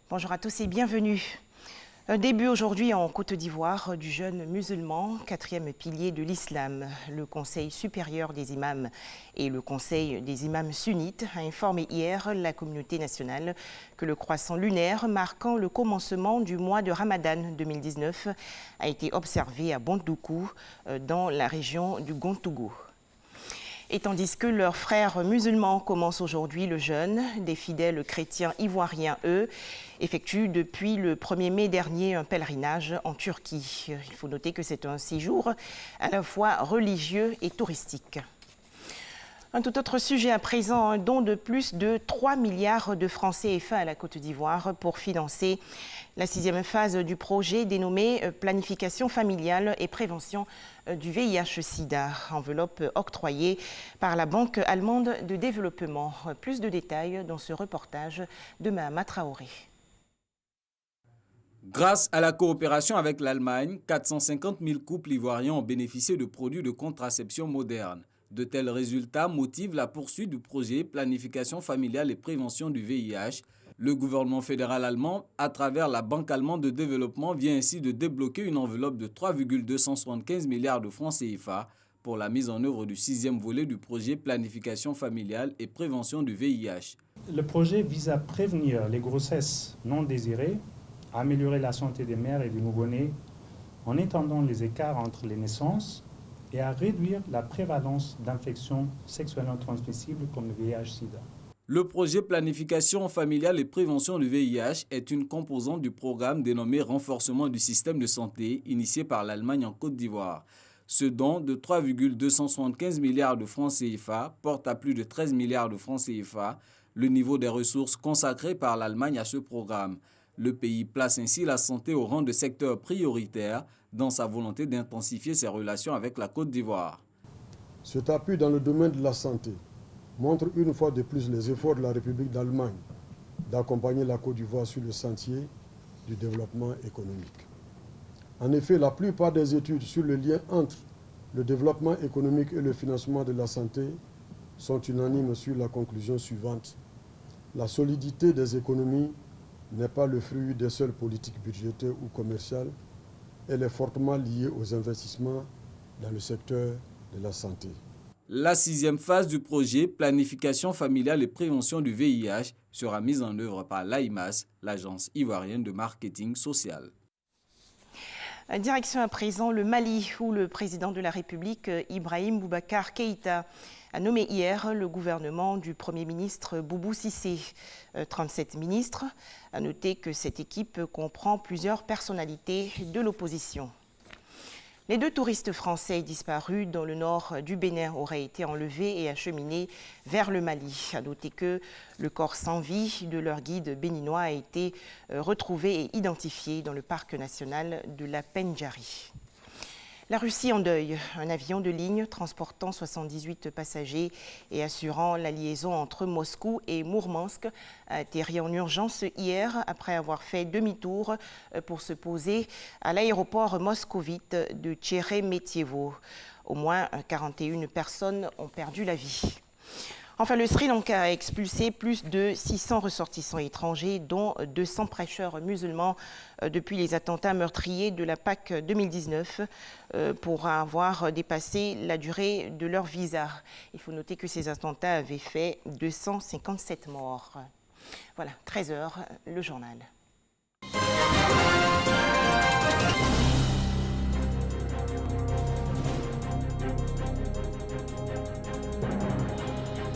Bonjour à tous et bienvenue. Un début aujourd'hui en Côte d'Ivoire du jeûne musulman, quatrième pilier de l'islam. Le Conseil supérieur des imams et le Conseil des imams sunnites a informé hier la communauté nationale que le croissant lunaire marquant le commencement du mois de Ramadan 2019 a été observé à Bondoukou, dans la région du Gontougou. Et tandis que leurs frères musulmans commencent aujourd'hui le jeûne, des fidèles chrétiens ivoiriens, eux, effectuent depuis le 1er mai dernier un pèlerinage en Turquie. Il faut noter que c'est un séjour à la fois religieux et touristique. Un tout autre sujet à présent, un don de plus de 3 milliards de francs CFA à la Côte d'Ivoire pour financer la 6e phase du projet dénommé Planification familiale et prévention du VIH-Sida, enveloppe octroyée par la Banque allemande de développement. Plus de détails dans ce reportage de Mahama Traoré. Grâce à la coopération avec l'Allemagne, 450 000 couples ivoiriens ont bénéficié de produits de contraception modernes. De tels résultats motivent la poursuite du projet Planification familiale et prévention du VIH. Le gouvernement fédéral allemand, à travers la Banque allemande de développement, vient ainsi de débloquer une enveloppe de 3,275 milliards de francs CFA pour la mise en œuvre du 6e volet du projet Planification familiale et prévention du VIH. Le projet vise à prévenir les grossesses non désirées, à améliorer la santé des mères et des nouveau-nés en étendant les écarts entre les naissances et à réduire la prévalence d'infections sexuellement transmissibles comme le VIH-Sida. Le projet Planification familiale et prévention du VIH est une composante du programme dénommé Renforcement du système de santé initié par l'Allemagne en Côte d'Ivoire. Ce don de 3,275 milliards de francs CFA porte à plus de 13 milliards de francs CFA le niveau des ressources consacrées par l'Allemagne à ce programme. Le pays place ainsi la santé au rang de secteur prioritaire dans sa volonté d'intensifier ses relations avec la Côte d'Ivoire. Cet appui dans le domaine de la santé montre une fois de plus les efforts de la République d'Allemagne d'accompagner la Côte d'Ivoire sur le sentier du développement économique. En effet, la plupart des études sur le lien entre le développement économique et le financement de la santé sont unanimes sur la conclusion suivante. La solidité des économies n'est pas le fruit des seules politiques budgétaires ou commerciales, elle est fortement liée aux investissements dans le secteur de la santé. La 6e phase du projet Planification familiale et prévention du VIH sera mise en œuvre par l'AIMAS, l'agence ivoirienne de marketing social. Direction à présent le Mali, où le président de la République, Ibrahim Boubacar Keïta, a nommé hier le gouvernement du Premier ministre Boubou Cissé. 37 ministres. À noter que cette équipe comprend plusieurs personnalités de l'opposition. Les 2 touristes français disparus dans le nord du Bénin auraient été enlevés et acheminés vers le Mali. À noter que le corps sans vie de leur guide béninois a été retrouvé et identifié dans le parc national de la Pendjari. La Russie en deuil. Un avion de ligne transportant 78 passagers et assurant la liaison entre Moscou et Mourmansk a atterri en urgence hier après avoir fait demi-tour pour se poser à l'aéroport moscovite de Tcheremetyevo. Au moins 41 personnes ont perdu la vie. Enfin, le Sri Lanka a expulsé plus de 600 ressortissants étrangers, dont 200 prêcheurs musulmans, depuis les attentats meurtriers de la Pâques 2019, pour avoir dépassé la durée de leur visa. Il faut noter que ces attentats avaient fait 257 morts. Voilà, 13h, le journal.